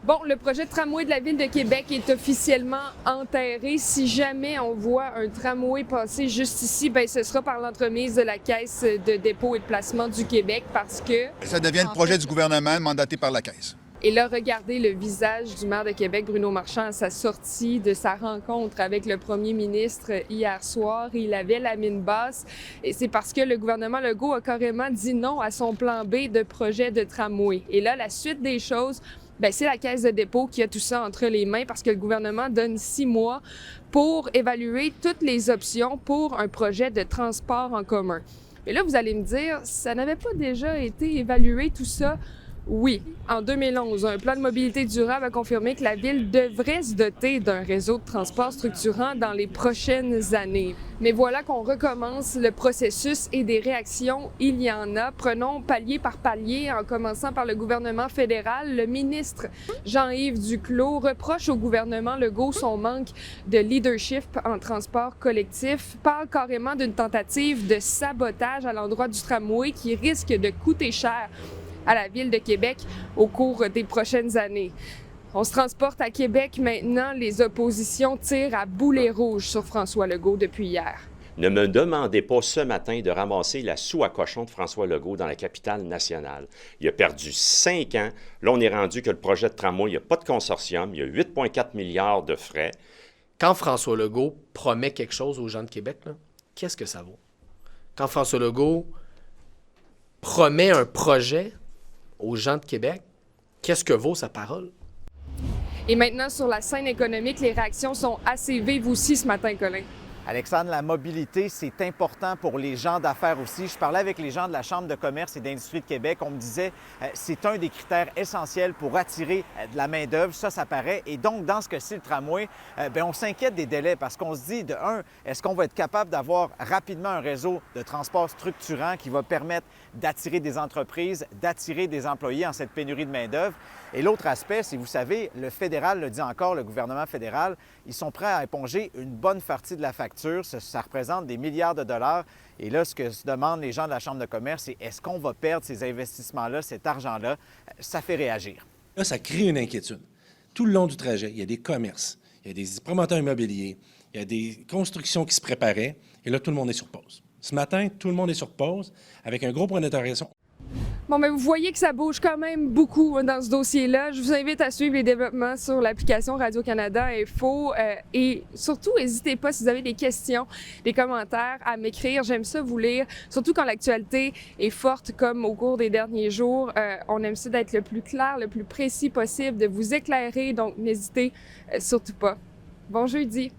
Bon, le projet de tramway de la Ville de Québec est officiellement enterré. Si jamais on voit un tramway passer juste ici, bien, ce sera par l'entremise de la Caisse de dépôt et de placement du Québec parce que... Ça devient le projet du gouvernement mandaté par la Caisse. Et là, regardez le visage du maire de Québec, Bruno Marchand, à sa sortie de sa rencontre avec le premier ministre hier soir. Il avait la mine basse et c'est parce que le gouvernement Legault a carrément dit non à son plan B de projet de tramway. Et là, la suite des choses, bien, c'est la Caisse de dépôt qui a tout ça entre les mains parce que le gouvernement donne 6 mois pour évaluer toutes les options pour un projet de transport en commun. Et là, vous allez me dire, ça n'avait pas déjà été évalué tout ça? Oui. En 2011, un plan de mobilité durable a confirmé que la Ville devrait se doter d'un réseau de transport structurant dans les prochaines années. Mais voilà qu'on recommence le processus et des réactions, il y en a. Prenons palier par palier, en commençant par le gouvernement fédéral. Le ministre Jean-Yves Duclos reproche au gouvernement Legault son manque de leadership en transport collectif, parle carrément d'une tentative de sabotage à l'endroit du tramway qui risque de coûter cher à la Ville de Québec au cours des prochaines années. On se transporte à Québec maintenant. Les oppositions tirent à boulet rouge sur François Legault depuis hier. Ne me demandez pas ce matin de ramasser la soue à cochon de François Legault dans la capitale nationale. Il a perdu 5 ans. Là, on est rendu que le projet de tramway, il n'y a pas de consortium, il y a 8,4 milliards de frais. Quand François Legault promet quelque chose aux gens de Québec, qu'est-ce que ça vaut? Quand François Legault promet un projet aux gens de Québec, qu'est-ce que vaut sa parole? Et maintenant, sur la scène économique, les réactions sont assez vives aussi ce matin, Colin. Alexandre, la mobilité, c'est important pour les gens d'affaires aussi. Je parlais avec les gens de la Chambre de commerce et d'industrie de Québec. On me disait c'est un des critères essentiels pour attirer de la main-d'œuvre. Ça paraît. Et donc, dans ce cas-ci, le tramway, on s'inquiète des délais parce qu'on se dit, de un, est-ce qu'on va être capable d'avoir rapidement un réseau de transport structurant qui va permettre d'attirer des entreprises, d'attirer des employés en cette pénurie de main-d'œuvre? Et l'autre aspect, c'est, vous savez, le fédéral le dit encore, le gouvernement fédéral, ils sont prêts à éponger une bonne partie de la facture. Ça représente des milliards de dollars. Et là, ce que se demandent les gens de la Chambre de commerce, c'est est-ce qu'on va perdre ces investissements-là, cet argent-là? Ça fait réagir. Là, ça crée une inquiétude. Tout le long du trajet, il y a des commerces, il y a des promoteurs immobiliers, il y a des constructions qui se préparaient. Et là, tout le monde est sur pause. Ce matin, tout le monde est sur pause avec un gros point d'interrogation. Bon, mais vous voyez que ça bouge quand même beaucoup dans ce dossier-là. Je vous invite à suivre les développements sur l'application Radio-Canada Info et surtout, n'hésitez pas si vous avez des questions, des commentaires à m'écrire. J'aime ça vous lire, surtout quand l'actualité est forte comme au cours des derniers jours. On aime ça d'être le plus clair, le plus précis possible, de vous éclairer, donc n'hésitez surtout pas. Bon jeudi!